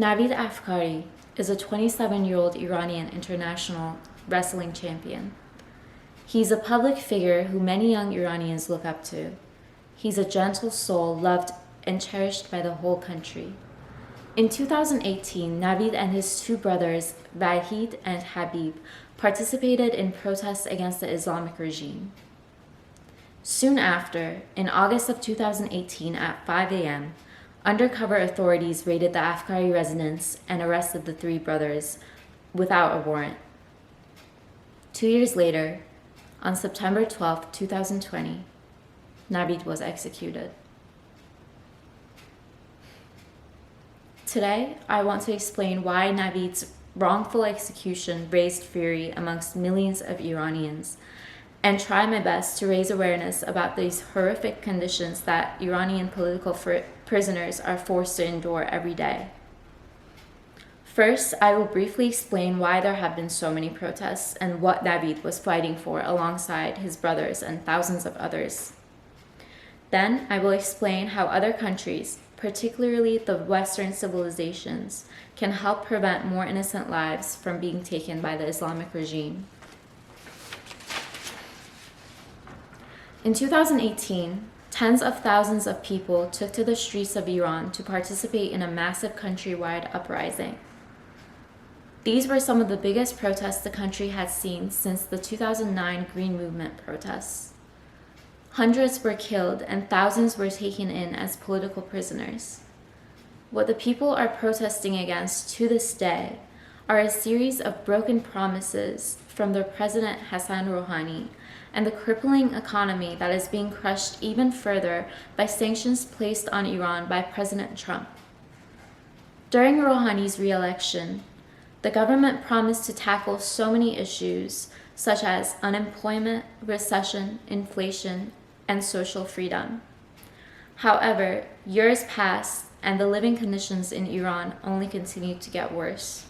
Navid Afkari is a 27-year-old Iranian international wrestling champion. He's a public figure who many young Iranians look up to. He's a gentle soul loved and cherished by the whole country. In 2018, Navid and his two brothers, Vahid and Habib, participated in protests against the Islamic regime. Soon after, in August of 2018 at 5 a.m., undercover authorities raided the Afkari residence and arrested the three brothers without a warrant. 2 years later, on September 12, 2020, Navid was executed. Today, I want to explain why Navid's wrongful execution raised fury amongst millions of Iranians and try my best to raise awareness about these horrific conditions that Iranian political prisoners are forced to endure every day. First, I will briefly explain why there have been so many protests and what Navid was fighting for alongside his brothers and thousands of others. Then, I will explain how other countries, particularly the Western civilizations, can help prevent more innocent lives from being taken by the Islamic regime. In 2018, tens of thousands of people took to the streets of Iran to participate in a massive countrywide uprising. These were some of the biggest protests the country had seen since the 2009 Green Movement protests. Hundreds were killed and thousands were taken in as political prisoners. What the people are protesting against to this day are a series of broken promises from their president Hassan Rouhani and the crippling economy that is being crushed even further by sanctions placed on Iran by President Trump. During Rouhani's re-election, the government promised to tackle so many issues such as unemployment, recession, inflation, and social freedom. However, years passed and the living conditions in Iran only continued to get worse.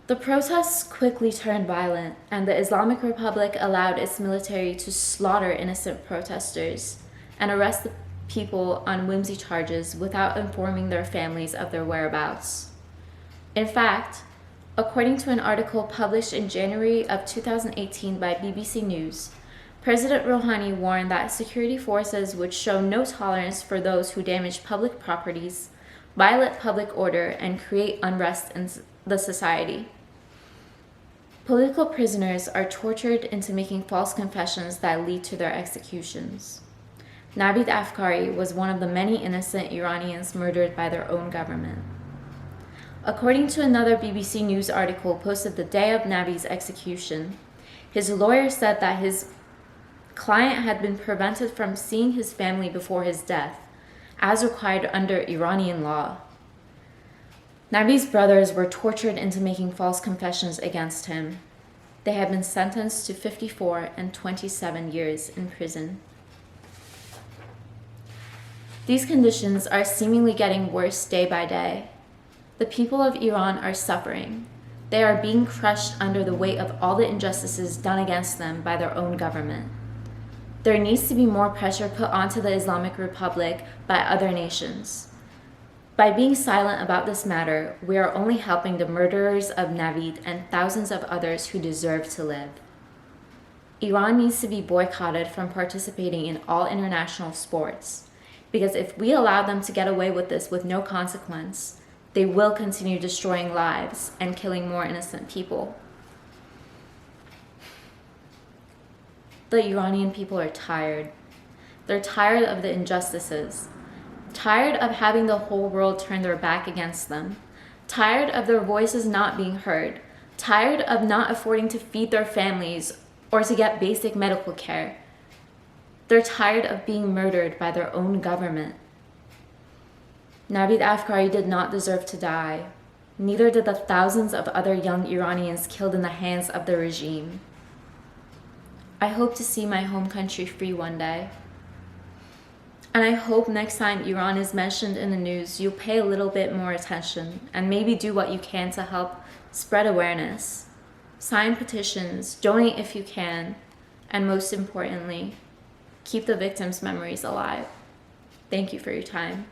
The protests quickly turned violent, and the Islamic Republic allowed its military to slaughter innocent protesters and arrest the people on whimsy charges without informing their families of their whereabouts. In fact, according to an article published in January of 2018 by BBC News, President Rouhani warned that security forces would show no tolerance for those who damage public properties, violate public order, and create unrest in the society. Political prisoners are tortured into making false confessions that lead to their executions. Navid Afkari was one of the many innocent Iranians murdered by their own government. According to another BBC News article posted the day of Navid's execution, his lawyer said that his client had been prevented from seeing his family before his death, as required under Iranian law. Navid's brothers were tortured into making false confessions against him. They have been sentenced to 54 and 27 years in prison. These conditions are seemingly getting worse day by day. The people of Iran are suffering. They are being crushed under the weight of all the injustices done against them by their own government. There needs to be more pressure put onto the Islamic Republic by other nations. By being silent about this matter, we are only helping the murderers of Navid and thousands of others who deserve to live. Iran needs to be boycotted from participating in all international sports, because if we allow them to get away with this with no consequence, they will continue destroying lives and killing more innocent people. The Iranian people are tired. They're tired of the injustices, tired of having the whole world turn their back against them, tired of their voices not being heard, tired of not affording to feed their families or to get basic medical care. They're tired of being murdered by their own government. Navid Afkari did not deserve to die. Neither did the thousands of other young Iranians killed in the hands of the regime. I hope to see my home country free one day. And I hope next time Iran is mentioned in the news, you'll pay a little bit more attention and maybe do what you can to help spread awareness. Sign petitions, donate if you can, and most importantly, keep the victims' memories alive. Thank you for your time.